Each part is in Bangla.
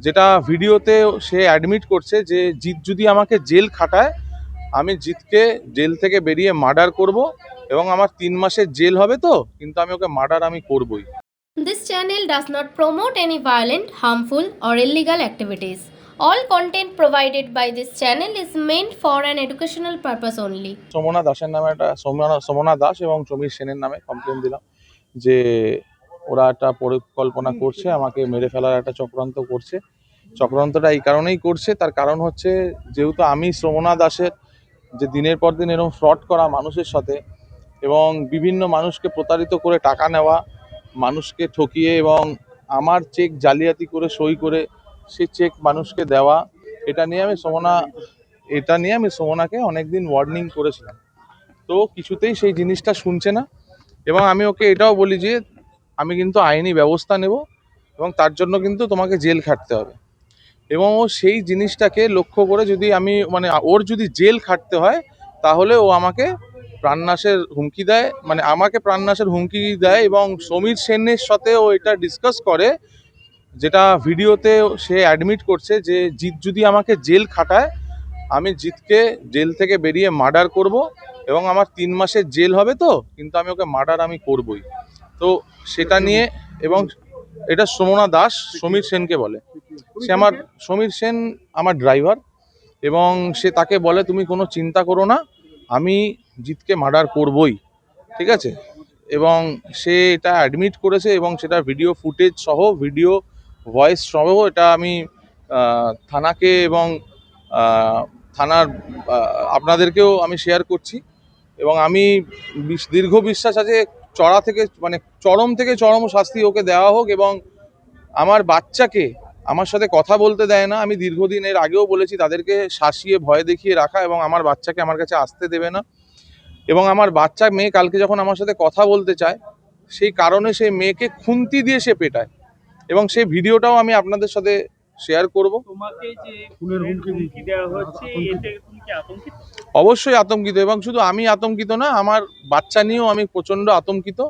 যেটা ভিডিওতে সে অ্যাডমিট করছে যে জিৎ যদি আমাকে জেল খাটায়, আমি জিৎকে জেল থেকে বেরিয়ে মার্ডার করব এবং আমার 3 মাসের জেল হবে, তো কিন্তু আমি ওকে মার্ডার আমি করবই। This channel does not promote any violent, harmful, or illegal activities. All content provided by this channel is meant for an educational purpose only. সমনা দাসের নামে একটা সমনা দাস এবং সমীর সেনের নামে কমপ্লেন দিলাম যে ওরা একটা পরিকল্পনা করছে, আমাকে মেরে ফেলার একটা চক্রান্ত করছে। চক্রান্তটা এই কারণেই করছে, তার কারণ হচ্ছে যেহেতু আমি সমনা দাসের যে দিনের পর দিন এরকম ফ্রড করা মানুষের সাথে এবং বিভিন্ন মানুষকে প্রতারিত করে টাকা নেওয়া, মানুষকে ঠকিয়ে এবং আমার চেক জালিয়াতি করে সই করে সেই চেক মানুষকে দেওয়া, এটা নিয়ে আমি সমনাকে অনেকদিন ওয়ার্নিং করেছিলাম। তো কিছুতেই সেই জিনিসটা শুনছে না এবং আমি ওকে এটাও বলি যে আমি কিন্তু আইনি ব্যবস্থা নেব এবং তার জন্য কিন্তু তোমাকে জেল খাটতে হবে। এবং ও সেই জিনিসটাকে লক্ষ্য করে যদি আমি ওর যদি জেল খাটতে হয় তাহলে ও আমাকে প্রাণনাশের হুমকি দেয়, আমাকে প্রাণনাশের হুমকি দেয় এবং সমীর সেনের সাথে ও এটা ডিসকাস করে, যেটা ভিডিওতে সে অ্যাডমিট করছে যে জিৎ যদি আমাকে জেল খাটায়, আমি জিৎকে জেল থেকে বেরিয়ে মার্ডার করব এবং আমার 3 মাসের জেল হবে, তো কিন্তু আমি ওকে মার্ডার আমি করবই। তো সেটা নিয়ে এবং এটা সমনা দাস সমীর সেনকে বলে, সমীর সেন আমার ড্রাইভার এবং সে তাকে বলে তুমি কোনো চিন্তা করো না, আমি জিতকে মার্ডার করবই, ঠিক আছে। এবং সে এটা অ্যাডমিট করেছে এবং সেটা ভিডিও ফুটেজ সহ, ভিডিও ভয়েস সহ এটা আমি থানাকে এবং থানার আপনাদেরকেও আমি শেয়ার করছি। এবং আমি দীর্ঘ বিশ্বাস আছে চরম থেকে চরম শাস্তি ওকে দেওয়া হোক। এবং আমার বাচ্চাকে আমার সাথে কথা বলতে দেয় না, আমি দীর্ঘদিন এর আগেও বলেছি তাদেরকে শাসিয়ে ভয় দেখিয়ে রাখা, এবং আমার বাচ্চাকে আমার কাছে আসতে দেবে না। এবং আমার বাচ্চা মেয়ে কালকে যখন আমার সাথে কথা বলতে চায়, সেই কারণে সেই মেয়েকে খুন্তি দিয়ে সে পেটায় এবং সেই ভিডিওটাও আমি আপনাদের সাথে শেয়ার করব। অবশ্যই আতঙ্কিত, এবং শুধু আমি আতঙ্কিত না, আমার বাচ্চা নিয়েও আমি প্রচণ্ড আতঙ্কিত।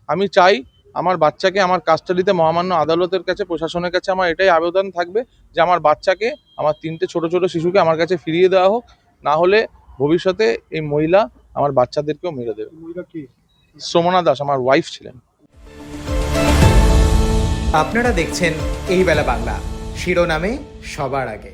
আমি চাই আমার বাচ্চাকে আমার কাস্টাডিতে মহামান্য আদালতের কাছে, প্রশাসনের কাছে আমার এটাই আবেদন থাকবে যে আমার বাচ্চাকে, আমার 3টে ছোট ছোট শিশুকে আমার কাছে ফিরিয়ে দেওয়া হোক, না হলে ভবিষ্যতে এই মহিলা আমার বাচ্চাদেরকেও মেরে দেবে। সমনা দাস আমার ওয়াইফ ছিলেন। আপনারা দেখছেন এই বেলা বাংলা, শিরোনামে সবার আগে।